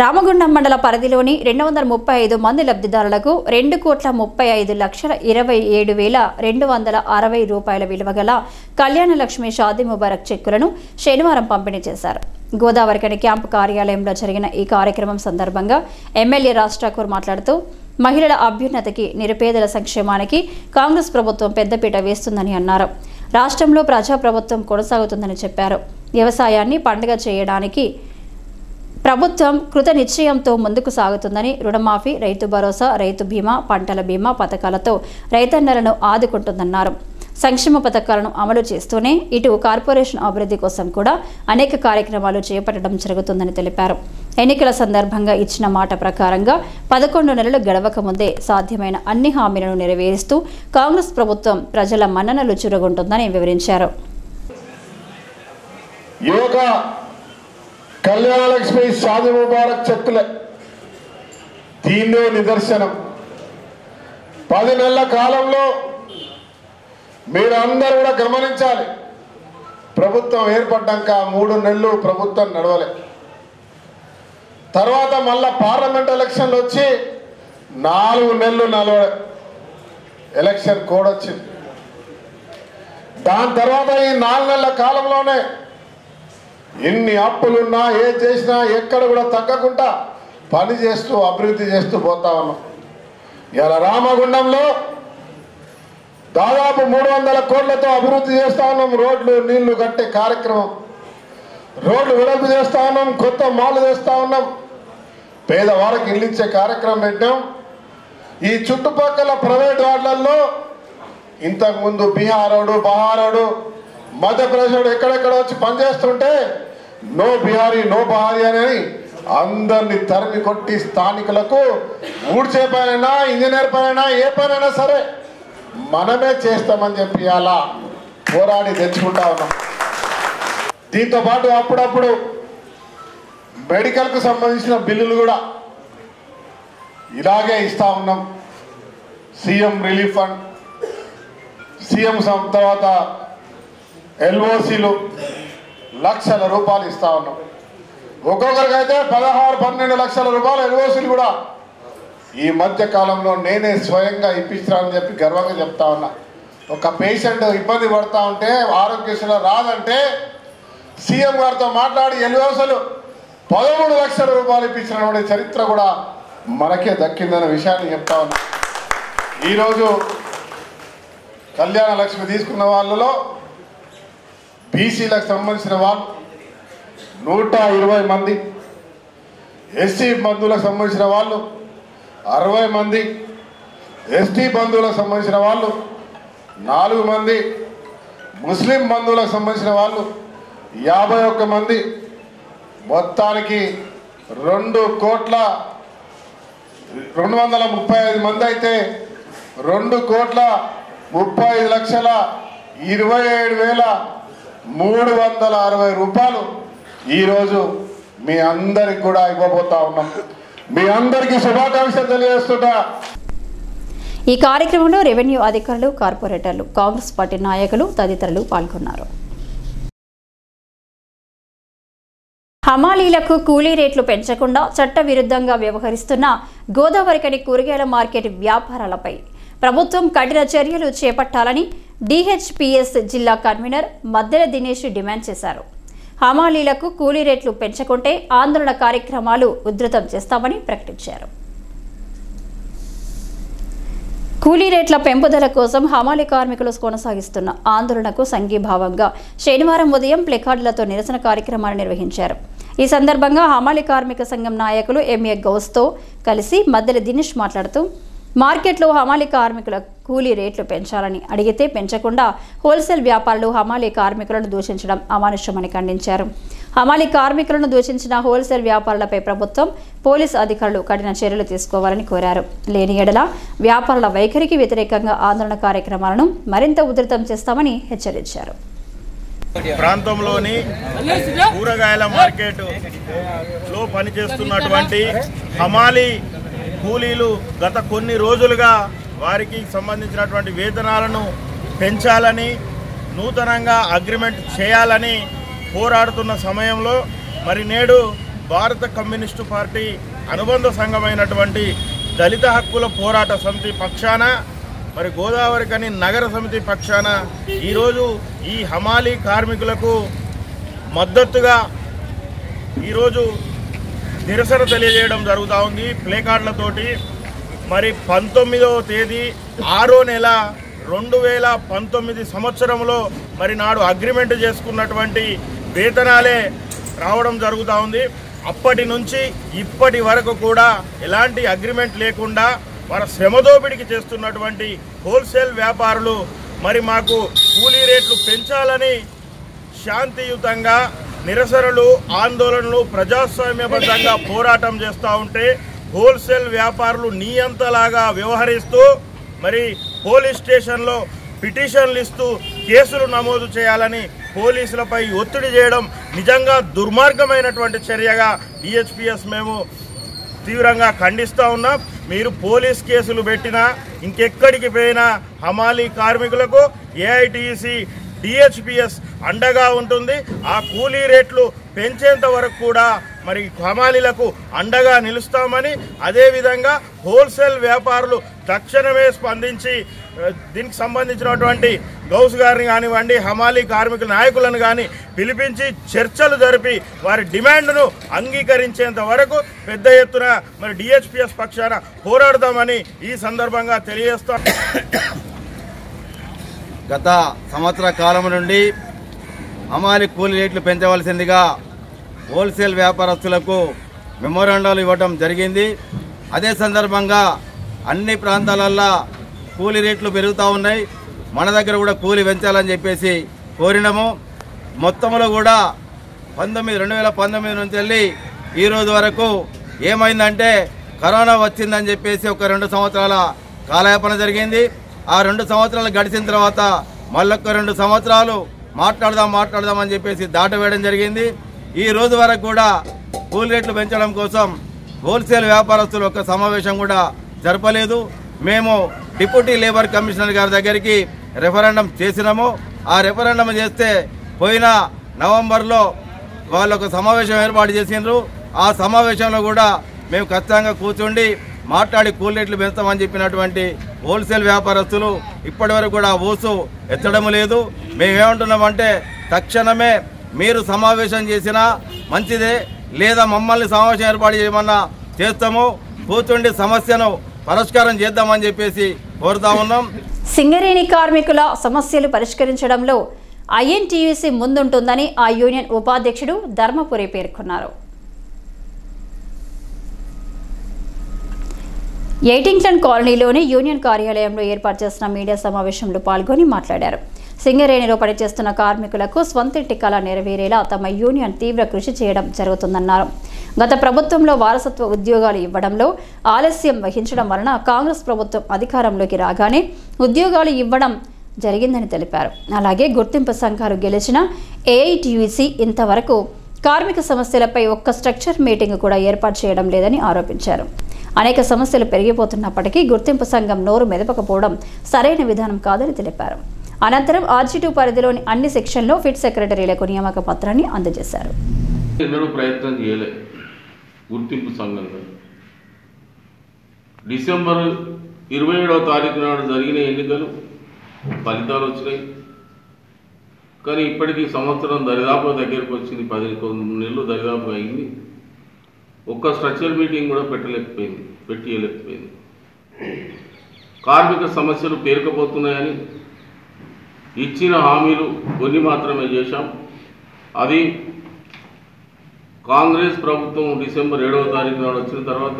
రామగుండం మండల పరిధిలోని 235 మంది లబ్ధిదారులకు 2,35,27,260 రూపాయల విలువ గల కళ్యాణ లక్ష్మి షాదీ ముబారక్ చెక్కులను శనివారం పంపిణీ చేశారు. గోదావరిఖని క్యాంపు కార్యాలయంలో జరిగిన ఈ కార్యక్రమం సందర్భంగా ఎమ్మెల్యే రాజ్ ఠాకూర్ మాట్లాడుతూ మహిళల అభ్యున్నతికి, నిరుపేదల సంక్షేమానికి కాంగ్రెస్ ప్రభుత్వం పెద్దపీట వేస్తుందని అన్నారు. రాష్ట్రంలో ప్రజాప్రభుత్వం కొనసాగుతుందని చెప్పారు. వ్యవసాయాన్ని పండుగ చేయడానికి ప్రభుత్వం కృత నిశ్చయంతో ముందుకు సాగుతుందని, రుణమాఫీ, రైతు భరోసా, రైతు బీమా, పంటల బీమా పథకాలతో రైతన్నలను ఆదుకుంటుందన్నారు. సంక్షేమ పథకాలను అమలు చేస్తూనే ఇటు కార్పొరేషన్ అభివృద్ధి కోసం కూడా అనేక కార్యక్రమాలు చేపట్టడం జరుగుతుందని తెలిపారు. ఎన్నికల సందర్భంగా ఇచ్చిన మాట ప్రకారంగా 11 నెలలు గడవక ముందే సాధ్యమైన అన్ని హామీలను నెరవేరుస్తూ కాంగ్రెస్ ప్రభుత్వం ప్రజల మన్ననలు చురగొంటుందని వివరించారు. కళ్యాణ లక్ష్మి షాదీ ముబారక్ చెక్కులే దీనిలో నిదర్శనం. 10 నెలల కాలంలో మీరందరూ కూడా గమనించాలి, ప్రభుత్వం ఏర్పడ్డాక 3 నెలలు ప్రభుత్వం నడవలే. తర్వాత మళ్ళా పార్లమెంట్ ఎలక్షన్లు వచ్చి 4 నెలలు నడవలే. ఎలక్షన్ కోడ్ వచ్చింది. దాని తర్వాత ఈ 4 నెలల కాలంలోనే ఎన్ని అప్పులున్నా ఏ చేసినా ఎక్కడ కూడా తగ్గకుండా పని చేస్తూ అభివృద్ధి చేస్తూ పోతా ఉన్నాం. ఇలా రామగుండంలో దాదాపు 300 కోట్లతో అభివృద్ధి చేస్తా ఉన్నాం. రోడ్లు, నీళ్లు కట్టే కార్యక్రమం, రోడ్లు వెడల్పు చేస్తా ఉన్నాం, కొత్త మాలు చేస్తా ఉన్నాం, పేదవారికి ఇల్లు ఇచ్చే కార్యక్రమం పెట్టాం. ఈ చుట్టుపక్కల ప్రైవేట్ వార్డులలో ఇంతకుముందు బీహారోడు, బహారోడు, మధ్యప్రదేశ్ ఎక్కడెక్కడ వచ్చి పనిచేస్తుంటే నో బిహారీ నో బహారీ అని అందరినీ తరిమి కొట్టి స్థానికులకు ఊడ్చే పనైనా, ఇంజనీర్ పనైనా, ఏ పనైనా సరే మనమే చేస్తామని చెప్పి అలా పోరాడి తెచ్చుకుంటా ఉన్నాం. దీంతో పాటు అప్పుడప్పుడు మెడికల్కు సంబంధించిన బిల్లులు కూడా ఇలాగే ఇస్తా ఉన్నాం. సీఎం రిలీఫ్ ఫండ్, సీఎం తర్వాత ఎల్ఓసీలు లక్షల రూపాయలు ఇస్తా ఉన్నాం. ఒక్కొక్కరికైతే 16-12 లక్షల రూపాయల ఎల్ఓసీలు కూడా ఈ మధ్య కాలంలో నేనే స్వయంగా ఇప్పించానని చెప్పి గర్వంగా చెప్తా ఉన్నా. ఒక పేషెంట్ ఇబ్బంది పడతా ఉంటే ఆరోగ్యశ్రీలో రాదంటే సీఎం గారితో మాట్లాడి ఎల్ఓసీలు 13 లక్షల రూపాయలు ఇప్పించిన చరిత్ర కూడా మనకే దక్కిందన్న విషయాన్ని చెప్తా ఉన్నా. ఈరోజు కళ్యాణ లక్ష్మి తీసుకున్న వాళ్ళలో బీసీలకు సంబంధించిన వాళ్ళు 120 మంది, ఎస్సీ బంధువులకు సంబంధించిన వాళ్ళు 60 మంది, ఎస్టీ బంధువులకు సంబంధించిన వాళ్ళు 4 మంది, ముస్లిం బంధువులకు సంబంధించిన వాళ్ళు 51 మంది, మొత్తానికి 2,235 మంది అయితే 2,27,27,360 రూపాయలు ఈరోజు మీ అందరికి కూడా ఇవ్వబోతా ఉన్నాం. మీ అందరికీ శుభాకాంక్షలు తెలియజేస్తున్నా. ఈ కార్యక్రమంలో రెవెన్యూ అధికారులు, కార్పొరేటర్లు, కాంగ్రెస్ పార్టీ నాయకులు తదితరులు పాల్గొన్నారు. హమాలీలకు కూలీ రేట్లు పెంచకుండా చట్టవిరుద్ధంగా వ్యవహరిస్తున్న గోదావరికని కూరగాయల మార్కెట్ వ్యాపారాలపై ప్రభుత్వం కఠిన చర్యలు చేపట్టాలని డిహెచ్పిఎస్ జిల్లా కన్వీనర్ మద్దెల దినేష్ డిమాండ్ చేశారు. హమాలీలకు కూలీ రేట్లు పెంచకుంటే ఆందోళన కార్యక్రమాలు ఉధృతం చేస్తామని ప్రకటించారు. కూలీ రేట్ల పెంపుదల కోసం హమాలీ కార్మికులు కొనసాగిస్తున్న ఆందోళనకు సంఘీభావంగా శనివారం ఉదయం ప్లెకార్డులతో నిరసన కార్యక్రమాలు నిర్వహించారు. ఈ సందర్భంగా హమాలీ కార్మిక సంఘం నాయకులు ఎంఏ గౌస్తో కలిసి మద్దెల దినేష్ మాట్లాడుతూ మార్కెట్లో హమాలీ కార్మికుల కూలీ రేట్లు పెంచాలని అడిగితే పెంచకుండా హోల్సేల్ వ్యాపారులు హమాలీ కార్మికులను దూషించడం అమానుష్యమని ఖండించారు. హమాలీ కార్మికులను దూషించిన హోల్సేల్ వ్యాపారులపై ప్రభుత్వం, పోలీసు అధికారులు కఠిన చర్యలు తీసుకోవాలని కోరారు. లేని ఎడల వ్యాపారుల వైఖరికి వ్యతిరేకంగా ఆందోళన కార్యక్రమాలను మరింత ఉధృతం చేస్తామని హెచ్చరించారు. ప్రాంతంలోని కూరగాయల మార్కెట్ లో పనిచేస్తున్నటువంటి హమాలీ కూలీలు గత కొన్ని రోజులుగా వారికి సంబంధించినటువంటి వేతనాలను పెంచాలని, నూతనంగా అగ్రిమెంట్ చేయాలని పోరాడుతున్న సమయంలో మరి నేడు భారత కమ్యూనిస్టు పార్టీ అనుబంధ సంఘమైనటువంటి దళిత హక్కుల పోరాట సమితి పక్షాన, మరి గోదావరికని నగర సమితి పక్షాన ఈరోజు ఈ హమాలీ కార్మికులకు మద్దతుగా ఈరోజు నిరసన తెలియజేయడం జరుగుతూ ఉంది ప్లేకార్డులతోటి. మరి 19వ తేదీ 6వ నెల 2019 సంవత్సరంలో మరి నాడు అగ్రిమెంట్ చేసుకున్నటువంటి వేతనాలే రావడం జరుగుతూ ఉంది. అప్పటి నుంచి ఇప్పటి వరకు కూడా ఎలాంటి అగ్రిమెంట్ లేకుండా వారి శ్రమదోపిడికి చేస్తున్నటువంటి హోల్సేల్ వ్యాపారులు మరి మాకు కూలీ రేట్లు పెంచాలని శాంతియుతంగా నిరసనలు, ఆందోళనలు ప్రజాస్వామ్యబద్ధంగా పోరాటం చేస్తూ ఉంటే హోల్సేల్ వ్యాపారులు నియంతలాగా వ్యవహరిస్తూ మరి పోలీస్ స్టేషన్లో పిటిషన్లు ఇస్తూ కేసులు నమోదు చేయాలని పోలీసులపై ఒత్తిడి చేయడం నిజంగా దుర్మార్గమైనటువంటి చర్యగా డిహెచ్పిఎస్ మేము తీవ్రంగా ఖండిస్తూ ఉన్నాం. మీరు పోలీస్ కేసులు పెట్టినా, ఇంకెక్కడికి పోయినా హమాలీ కార్మికులకు ఏఐటిసి డిహెచ్పిఎస్ అండగా ఉంటుంది. ఆ కూలీ రేట్లు పెంచేంత వరకు కూడా మరి హమాలీలకు అండగా నిలుస్తామని, అదేవిధంగా హోల్సేల్ వ్యాపారులు తక్షణమే స్పందించి దీనికి సంబంధించినటువంటి గౌస్ గారిని కానివ్వండి, హమాలీ కార్మికుల నాయకులను కానీ పిలిపించి చర్చలు జరిపి వారి డిమాండ్ను అంగీకరించేంత వరకు పెద్ద ఎత్తున మరి డిహెచ్పిఎస్ పక్షాన పోరాడదామని ఈ సందర్భంగా తెలియజేస్తాం. గత సంవత్సర కాలం నుండి హమాలీ కూలీ రేట్లు పెంచవలసిందిగా హోల్సేల్ వ్యాపారస్తులకు మెమోరాండాలు ఇవ్వడం జరిగింది. అదే సందర్భంగా అన్ని ప్రాంతాలల్లో కూలీ రేట్లు పెరుగుతూ ఉన్నాయి. మన దగ్గర కూడా కూలీ పెంచాలని చెప్పేసి కోరినాము. మొత్తంలో కూడా 2019 నుంచి వెళ్ళి ఈరోజు వరకు ఏమైందంటే కరోనా వచ్చిందని చెప్పేసి ఒక 2 సంవత్సరాల కాలయాపన జరిగింది. ఆ 2 సంవత్సరాలు గడిచిన తర్వాత మళ్ళొక్క 2 సంవత్సరాలు మాట్లాడదామని చెప్పేసి దాటవేయడం జరిగింది. ఈ రోజు వరకు కూడా కూలీ రేట్లు పెంచడం కోసం హోల్సేల్ వ్యాపారస్తులు ఒక సమావేశం కూడా జరపలేదు. మేము డిప్యూటీ లేబర్ కమిషనర్ గారి దగ్గరికి రెఫరెండం చేసినాము. ఆ రెఫరెండం చేస్తే పోయిన నవంబర్లో వాళ్ళు ఒక సమావేశం ఏర్పాటు చేసినారు. ఆ సమావేశంలో కూడా మేము ఖచ్చితంగా కూర్చుండి మాట్లాడి కూలీ రేట్లు పెంచుతామని చెప్పినటువంటి హోల్సేల్ వ్యాపారస్తులు ఇప్పటి వరకు కూడా ఊసు ఎత్తడం లేదు. మేమేమంటున్నామంటే తక్షణమే మీరు సమావేశం చేసినా మంచిదే, లేదా మమ్మల్ని సమావేశం ఏర్పాటు చేయమన్నా చేస్తాము, కూర్చుండి సమస్యను పరిష్కారం చేద్దామని చెప్పేసి కోరుతా ఉన్నాం. సింగరేణి కార్మికుల సమస్యలు పరిష్కరించడంలో ఐఎన్టీయూసీ ముందుంటుందని ఆ యూనియన్ ఉపాధ్యక్షుడు ధర్మపురి పేర్కొన్నారు. ఎయిటింగ్టన్ కాలనీలోని యూనియన్ కార్యాలయంలో ఏర్పాటు చేసిన మీడియా సమావేశంలో పాల్గొని మాట్లాడారు. సింగరేణిలో పనిచేస్తున్న కార్మికులకు స్వంతింటి కళ నెరవేరేలా తమ యూనియన్ తీవ్ర కృషి చేయడం జరుగుతుందన్నారు. గత ప్రభుత్వంలో వారసత్వ ఉద్యోగాలు ఇవ్వడంలో ఆలస్యం వహించడం వలన కాంగ్రెస్ ప్రభుత్వం అధికారంలోకి రాగానే ఉద్యోగాలు ఇవ్వడం జరిగిందని తెలిపారు. అలాగే గుర్తింపు సంఘాలు గెలిచిన ఏఐటీయూసీ ఇంతవరకు కార్మిక సమస్యలపై ఒక్క స్ట్రక్చర్ మీటింగ్ కూడా ఏర్పాటు చేయడం లేదని ఆరోపించారు. అనేక సమస్యలు పెరిగిపోతున్నప్పటికీ గుర్తింపు సంఘం నోరు మెదపకపోవడం సరైన విధానం కాదని తెలిపారు. అనంతరం ఆర్జీ2 పరిధిలోని అన్ని సెక్షన్లో ఫిట్ సెక్రటరీలకు నియామక పత్రాన్ని అందజేశారు. ప్రయత్నం చేయలే గుర్తింపు సంఘంలో డిసెంబర్ 27వ తారీఖు నాడు జరిగిన ఎన్నికలు ఫలితాలు వచ్చినాయి. కానీ ఇప్పటికీ సంవత్సరం దరిదాపు దగ్గరకు వచ్చింది, 10 నెలలు దరిదాపు అయింది. ఒక్క స్ట్రక్చర్ మీటింగ్ కూడా పెట్టియలేకపోయింది. కార్మిక సమస్యలు పేరుకుపోతున్నాయని ఇచ్చిన హామీలు కొన్ని మాత్రమే చేశాం. అది కాంగ్రెస్ ప్రభుత్వం డిసెంబర్ 7వ తారీఖు నాడు వచ్చిన తర్వాత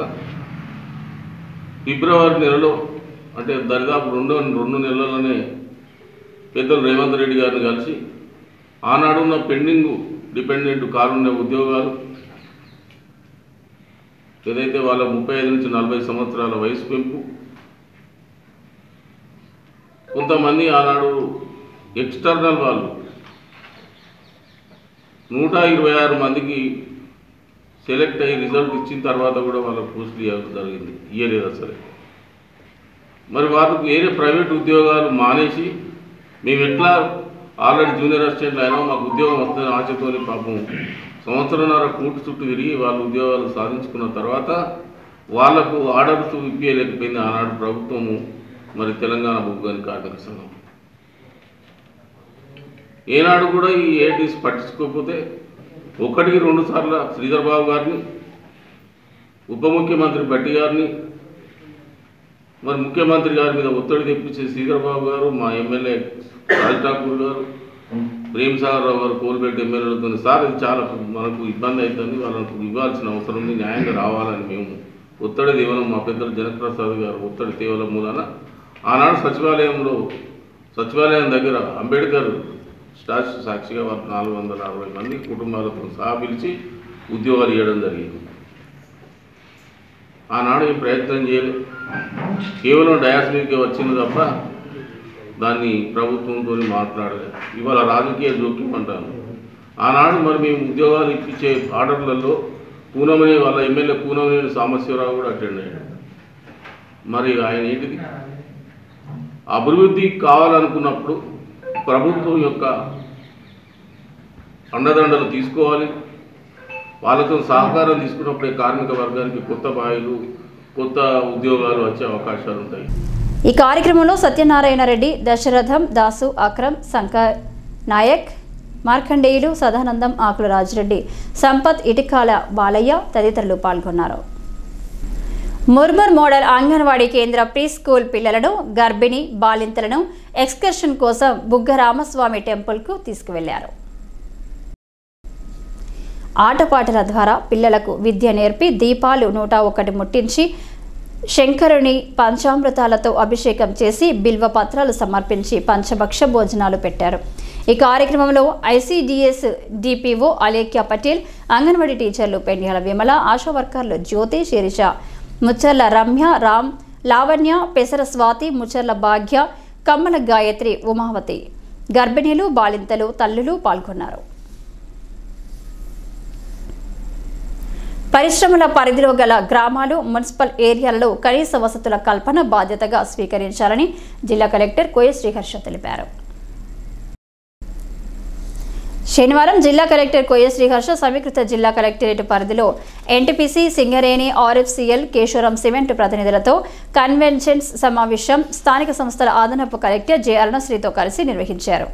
ఫిబ్రవరి నెలలో, అంటే దరిదాపు రెండు నెలల్లోనే పెద్దలు రేవంత్ రెడ్డి గారిని కలిసి ఆనాడున్న పెండింగ్ డిపెండెంట్ కారుణ్య ఉద్యోగాలు ఏదైతే వాళ్ళ 35 నుంచి 40 సంవత్సరాల వయసు పెంపు, కొంతమంది ఆనాడు ఎక్స్టర్నల్ వాళ్ళు 126 మందికి సెలెక్ట్ అయ్యి రిజల్ట్ ఇచ్చిన తర్వాత కూడా వాళ్ళకు పోస్టులు ఇవ్వలేదు అసలు. మరి వాళ్ళకు వేరే ప్రైవేట్ ఉద్యోగాలు మానేసి మేము ఎట్లా ఆల్రెడీ జూనియర్ అసిస్టెంట్లు అయినా మాకు ఉద్యోగం వస్తుందని ఆశతోని పాపం సంవత్సరంన్నర కోర్టు చుట్టూ తిరిగి వాళ్ళు ఉద్యోగాలు సాధించుకున్న తర్వాత వాళ్లకు ఆర్డర్స్ ఇప్పించలేకపోయింది ఆనాడు ప్రభుత్వము. మరి తెలంగాణ బొగ్గు కార్మిక సంఘం ఏనాడు కూడా ఈ ఏటీస్ పట్టించుకోకపోతే 1-2 సార్లు శ్రీధర్ బాబు గారిని, ఉప ముఖ్యమంత్రి భట్టి గారిని, మరి ముఖ్యమంత్రి గారి మీద ఒత్తిడి తెప్పించే శ్రీధర్ బాబు గారు, మా ఎమ్మెల్యే రాజ్ ఠాకూర్ గారు, ప్రేమ్సాగర్ రావు గారు, కోల్బెట్ ఎమ్మెల్యేలతో సార్ ఇది చాలా మనకు ఇబ్బంది అవుతుంది, వాళ్ళకు ఇవ్వాల్సిన అవసరం ఉంది, న్యాయంగా రావాలని మేము ఒత్తిడి తేవలం మా పెద్దలు జనప్రసాద్ గారు ఒత్తిడి తేవలం మూలన ఆనాడు సచివాలయం దగ్గర అంబేద్కర్ స్టాచ్యూ సాక్షిగా వారు 460 మంది కుటుంబాలతో సహా పిలిచి ఉద్యోగాలు ఇవ్వడం జరిగింది. ఆనాడు ఈ ప్రయత్నం చేయలేదు, కేవలం డయాస్ మీదకి వచ్చింది తప్ప దాన్ని ప్రభుత్వంతో మాట్లాడలేదు. ఇవాళ రాజకీయ జోక్యం అంటాను. ఆనాడు మరి మేము ఉద్యోగాలు ఇప్పించే ఆర్డర్లలో పూనమనే వాళ్ళ ఎమ్మెల్యే పూనమనేని సాంబశివరావు కూడా అటెండ్ అయ్యాడు. మరి ఆయన ఏంటిది అభివృద్ధి కావాలనుకున్నప్పుడు ప్రభుత్వం యొక్క అండదండలు తీసుకోవాలి. వాళ్ళతో సహకారం తీసుకున్నప్పుడే కార్మిక వర్గానికి కొత్త బాయిలు, కొత్త ఉద్యోగాలు వచ్చే అవకాశాలు ఉంటాయి. ఈ కార్యక్రమంలో సత్యనారాయణ రెడ్డి, దశరథం, దాసు, అక్రమ్, శంకర్ నాయక్, మార్కండేయులు, సదానందం, ఆకుల రాజిరెడ్డి, సంపత్, ఇటికాల బాలయ్య తదితరులు పాల్గొన్నారు. ముర్మర్ మోడల్ అంగన్వాడీ కేంద్ర ప్రీ స్కూల్ పిల్లలను, గర్భిణీ బాలింతలను ఎక్స్కర్షన్ కోసం బుగ్గ రామస్వామి టెంపుల్కు తీసుకువెళ్లారు. ఆటపాటల ద్వారా పిల్లలకు విద్య నేర్పి దీపాలు 101 ముట్టించి శంకరుని పంచామృతాలతో అభిషేకం చేసి బిల్వ పత్రాలు సమర్పించి పంచభక్ష భోజనాలు పెట్టారు. ఈ కార్యక్రమంలో ఐసీడీఎస్ డిపిఓ అలేఖ్య పటేల్, అంగన్వాడీ టీచర్లు పెండ్యాల విమల, ఆశా వర్కర్లు జ్యోతి, శిరీష, ముచ్చర్ల రమ్య, రామ్, లావణ్య, పెసర స్వాతి, ముచ్చర్ల భాగ్య, కమ్మల గాయత్రి, ఉమావతి, గర్భిణీలు, బాలింతలు, తల్లులు పాల్గొన్నారు. పరిశ్రమల పరిధిలో గల గ్రామాలు, మున్సిపల్ ఏరియాలలో కనీస వసతుల కల్పన బాధ్యతగా స్వీకరించాలని జిల్లా కలెక్టర్ కోయ శ్రీహర్ష తెలిపారు. శనివారం జిల్లా కలెక్టర్ కోయ శ్రీహర్ష సమీకృత జిల్లా కలెక్టరేట్ పరిధిలో NTPC, Singareni, RFCL, Kesavaram cement ప్రతినిధులతో కన్వెన్షన్స్ సమావేశం స్థానిక సంస్థల అదనపు కలెక్టర్ జె అరుణశ్రీతో కలిసి నిర్వహించారు.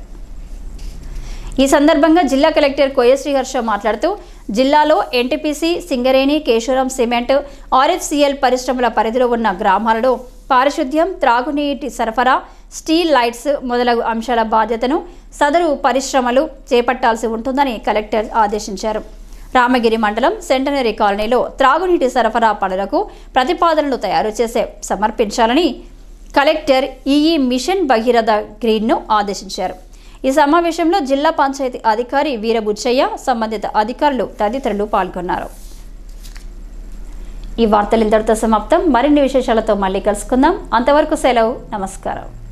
ఈ సందర్భంగా జిల్లా కలెక్టర్ కోయ శ్రీహర్ష మాట్లాడుతూ జిల్లాలో NTPC, Singareni, Kesavaram cement, RFCL పరిశ్రమల పరిధిలో ఉన్న గ్రామాలలో పారిశుద్ధ్యం, త్రాగునీటి సరఫరా, స్టీల్ లైట్స్ మొదలగు అంశాల బాధ్యతను సదరు పరిశ్రమలు చేపట్టాల్సి ఉంటుందని కలెక్టర్ ఆదేశించారు. రామగిరి మండలం సెంటనరీ కాలనీలో త్రాగునీటి సరఫరా పనులకు ప్రతిపాదనలు తయారు చేసి సమర్పించాలని కలెక్టర్ ఈఈ మిషన్ భగీరథ గ్రీన్ను ఆదేశించారు. ఈ సమావేశంలో జిల్లా పంచాయతీ అధికారి వీరబుచ్చయ్య, సంబంధిత అధికారులు తదితరులు పాల్గొన్నారు. ఈ వార్తలు ఇంతటితో సమాప్తం. మరిన్ని విశేషాలతో మళ్ళీ కలుసుకుందాం. అంతవరకు సెలవు. నమస్కారం.